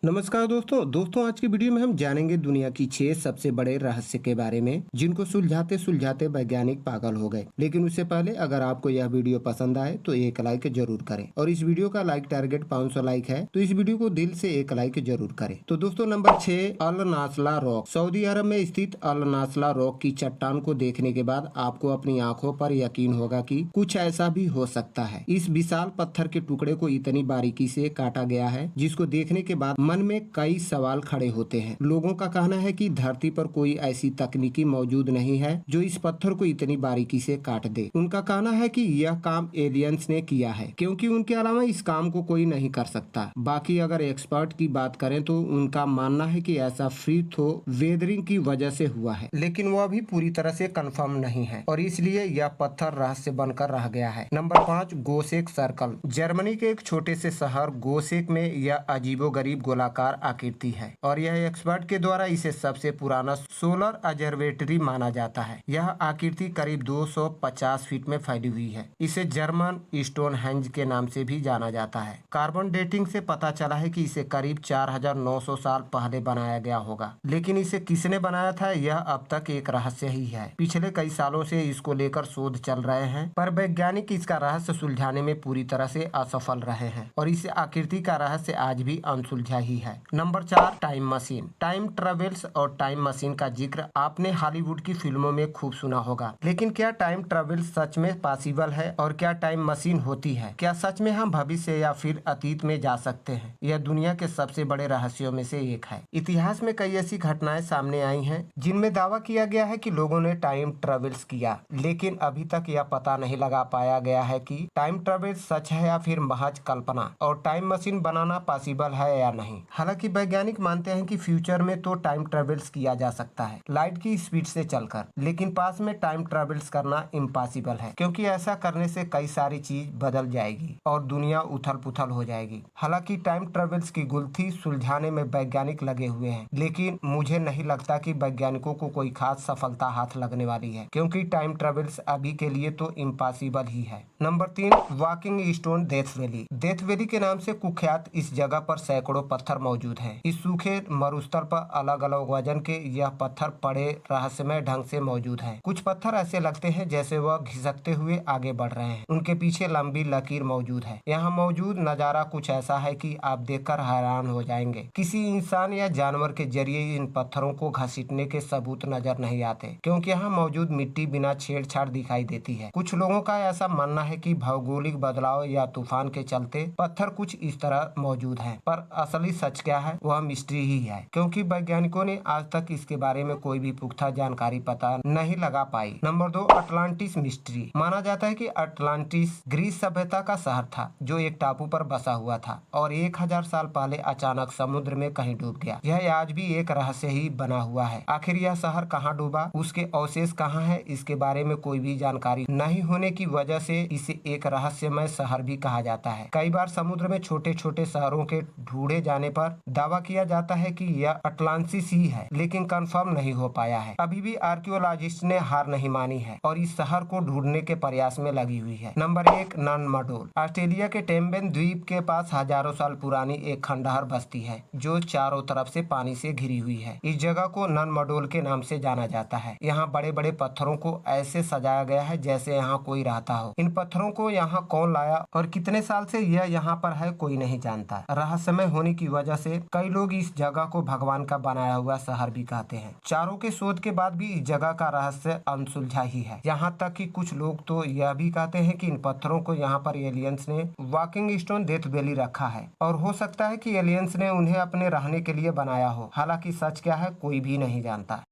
नमस्कार दोस्तों आज की वीडियो में हम जानेंगे दुनिया की 6 सबसे बड़े रहस्य के बारे में जिनको सुलझाते सुलझाते वैज्ञानिक पागल हो गए। लेकिन उससे पहले अगर आपको यह वीडियो पसंद आए तो एक लाइक जरूर करें और इस वीडियो का लाइक टारगेट 500 लाइक है तो इस वीडियो को दिल से एक लाइक जरूर करें। तो दोस्तों नंबर 6 अल नासला रॉक। सऊदी अरब में स्थित अल नासला रॉक की चट्टान को देखने के बाद आपको अपनी आंखों पर यकीन होगा कि कुछ ऐसा भी हो सकता है। इस विशाल पत्थर के टुकड़े को इतनी बारीकी से काटा गया है जिसको देखने के बाद मन में कई सवाल खड़े होते हैं। लोगों का कहना है कि धरती पर कोई ऐसी तकनीकी मौजूद नहीं है जो इस पत्थर को इतनी बारीकी से काट दे। उनका कहना है कि यह काम एलियंस ने किया है क्योंकि उनके अलावा इस काम को कोई नहीं कर सकता। बाकी अगर एक्सपर्ट की बात करें तो उनका मानना है कि ऐसा फ्री थ्रो वेदरिंग की वजह से हुआ है, लेकिन वह भी पूरी तरह से कंफर्म नहीं है और इसलिए यह पत्थर रहस्य बनकर रह गया है। Number 5 गोसेक circle. जर्मनी के एक छोटे से शहर गोसेक में यह अजीबोगरीब गोलाकार आकृति है और यह एक्सपर्ट के द्वारा इसे सबसे पुराना सोलर ऑब्जर्वेटरी माना जाता है। यह आकृति करीब 250 फीट में फैली हुई है। इसे जर्मन स्टोनहेंज के नाम से भी जाना जाता है। कार्बन डेटिंग से पता चला है कि इसे करीब 4900 साल पहले बनाया गया होगा, लेकिन इसे किसने बनाया था यह अब तक एक रहस्य ही है। पिछले कई सालों से इसको लेकर शोध चल रहे हैं पर वैज्ञानिक इसका रहस्य सुलझाने में पूरी तरह से असफल रहे हैं और इस आकृति का रहस्य आज भी अनसुलझा ही है। Number 4 time machine. Time travels और टाइम मशीन का जिक्र आपने हॉलीवुड की फिल्मों में खूब सुना होगा, लेकिन क्या टाइम ट्रेवल्स सच में पॉसिबल है और क्या टाइम मशीन होती है? क्या सच में हम भविष्य या फिर अतीत में जा सकते हैं? यह दुनिया के सबसे बड़े रहस्यों में से एक है। इतिहास में कई ऐसी घटनाएं सामने आई हैं जिनमें दावा किया गया है कि लोगों ने टाइम ट्रेवल्स किया, लेकिन अभी तक यह पता नहीं लगा पाया गया है कि टाइम ट्रेवल्स सच है या फिर महज कल्पना और टाइम मशीन बनाना पॉसिबल है या नहीं। हालांकि वैज्ञानिक मानते हैं कि फ्यूचर में तो टाइम ट्रेवल्स किया जा सकता है लाइट की स्पीड से चलकर, लेकिन पास में टाइम ट्रेवल्स करना इम्पॉसिबल है क्योंकि ऐसा करने से कई सारी चीज बदल जाएगी और दुनिया उथल पुथल हो जाएगी। हालांकि टाइम ट्रेवल्स की गुत्थी सुलझाने में वैज्ञानिक लगे हुए हैं, लेकिन मुझे नहीं लगता कि वैज्ञानिकों को कोई खास सफलता हाथ लगने वाली है क्योंकि टाइम ट्रेवल्स अभी के लिए तो इम्पॉसिबल ही है। Number 3 walking stone death valley. Death valley के नाम से कुख्यात इस जगह पर सैकड़ों पत्थर मौजूद हैं। इस सूखे मरुस्थल पर अलग अलग वजन के यह पत्थर बड़े रहस्यमय ढंग से मौजूद हैं। कुछ पत्थर ऐसे लगते हैं जैसे वह घिसकते हुए आगे बढ़ रहे हैं। उनके पीछे लंबी लकीर मौजूद है। यहाँ मौजूद नजारा कुछ ऐसा है कि आप देखकर हैरान हो जाएंगे। किसी इंसान या जानवर के जरिए इन पत्थरों को घसीटने के सबूत नजर नहीं आते क्योंकि यहाँ मौजूद मिट्टी बिना छेड़छाड़ दिखाई देती है। कुछ लोगों का ऐसा मानना है कि भौगोलिक बदलाव या तूफान के चलते पत्थर कुछ इस तरह मौजूद है, पर असली सच क्या है वह मिस्ट्री ही है क्योंकि वैज्ञानिकों ने आज तक इसके बारे में कोई भी पुख्ता जानकारी पता नहीं लगा पाई। Number 2 Atlantis mystery. माना जाता है कि अटलांटिस ग्रीस सभ्यता का शहर था जो एक टापू पर बसा हुआ था और 1000 साल पहले अचानक समुद्र में कहीं डूब गया। यह आज भी एक रहस्य ही बना हुआ है। आखिर यह शहर कहाँ डूबा, उसके अवशेष कहाँ है, इसके बारे में कोई भी जानकारी नहीं होने की वजह से इसे एक रहस्यमय शहर भी कहा जाता है। कई बार समुद्र में छोटे छोटे शहरों के ढूंढे जाने पर दावा किया जाता है कि यह अटलांटिस ही है, लेकिन कंफर्म नहीं हो पाया है। अभी भी आर्कियोलॉजिस्ट ने हार नहीं मानी है और इस शहर को ढूंढने के प्रयास में लगी हुई है। Number 1 none मडोल। ऑस्ट्रेलिया के टेम्बेन द्वीप के पास हजारों साल पुरानी एक खंडहर बस्ती है जो चारों तरफ से पानी से घिरी हुई है। इस जगह को नन मडोल के नाम से जाना जाता है। यहाँ बड़े बड़े पत्थरों को ऐसे सजाया गया है जैसे यहाँ कोई रहता हो। इन पत्थरों को यहाँ कौन लाया और कितने साल से यह यहाँ पर है कोई नहीं जानता। रहस्यमय होने की वजह से कई लोग इस जगह को भगवान का बनाया हुआ शहर भी कहते हैं। चारों के शोध के बाद भी इस जगह का रहस्य अनसुलझा ही है। यहाँ तक कि कुछ लोग तो यह भी कहते हैं कि इन पत्थरों को यहाँ पर एलियंस ने वॉकिंग स्टोन डेथ वैली रखा है और हो सकता है कि एलियंस ने उन्हें अपने रहने के लिए बनाया हो। हालांकि सच क्या है कोई भी नहीं जानता।